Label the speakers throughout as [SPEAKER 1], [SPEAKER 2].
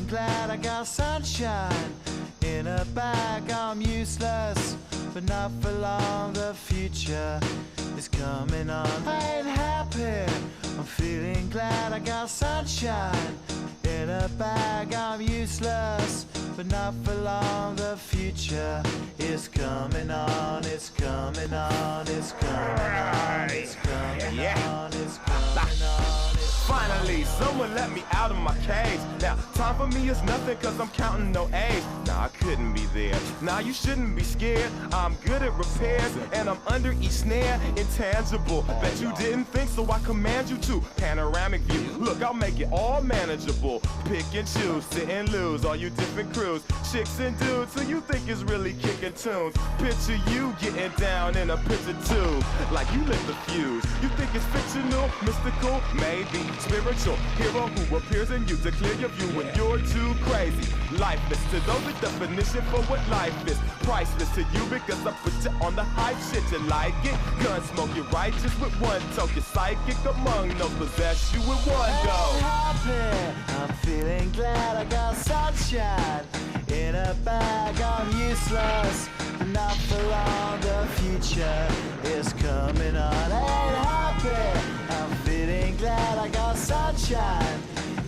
[SPEAKER 1] Glad I got sunshine in a bag. I'm useless, but not for long. The future is coming on. I ain't happy. I'm feeling glad I got sunshine in a bag. I'm useless, but not for long. The future is coming on. It's coming on. It's coming on. It's coming on. It's coming on.
[SPEAKER 2] Finally, someone let me out of my cage. Now, time for me is nothing cause I'm counting no A's. Nah, I couldn't be there. Nah, you shouldn't be scared. I'm good at repairs and I'm under each snare. Intangible, bet you didn't think, so I command you to. Panoramic view, look, I'll make it all manageable. Pick and choose, sit and lose, all you different crews. Chicks and dudes who you think is really kicking tunes. Picture you getting down in a picture tube, like you lit the fuse. You think it's fictional, mystical, maybe spiritual hero who appears in you to clear your view when you're too crazy. Lifeless to those, the definition for what life is. Priceless to you because I put you on the hype shit. You like it? Gun smoke, you're righteous with one toe. You're psychic among no possess you with one go.
[SPEAKER 1] I'm happy. I'm feeling glad I got sunshine in a bag. I'm useless, but not for long. The future is coming on. Ain't happy. I'm feeling glad I got sunshine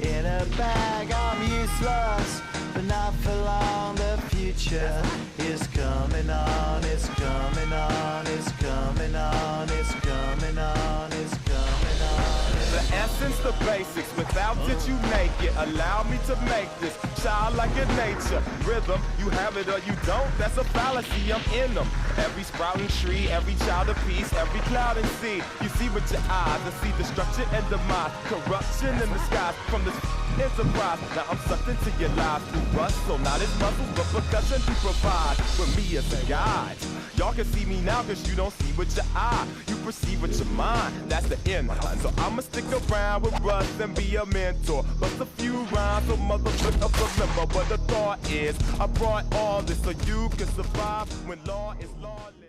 [SPEAKER 1] in a bag. I'm useless, but not for long. The future is coming on. It's coming on. It's coming on. It's coming on. It's coming on.
[SPEAKER 2] The essence, the basics, without it you make it. Allow me to make this childlike in nature. Rhythm, you have it or you don't, that's a fallacy, I'm in them. Every sprouting tree, every child of peace, every cloud and sea. You see with your eyes, I see destruction and demise. Corruption in the skies from this enterprise. Now I'm sucked into your lives through rust, so not as muscles, but percussion to provide with me as a guide. Y'all can see me now cause you don't see with your eye. You perceive with your mind, that's the end. So I'ma stick around with Russ and be a mentor. Bust a few rhymes so motherfuckers remember what the thought is. I brought all this so you can survive when law is lawless.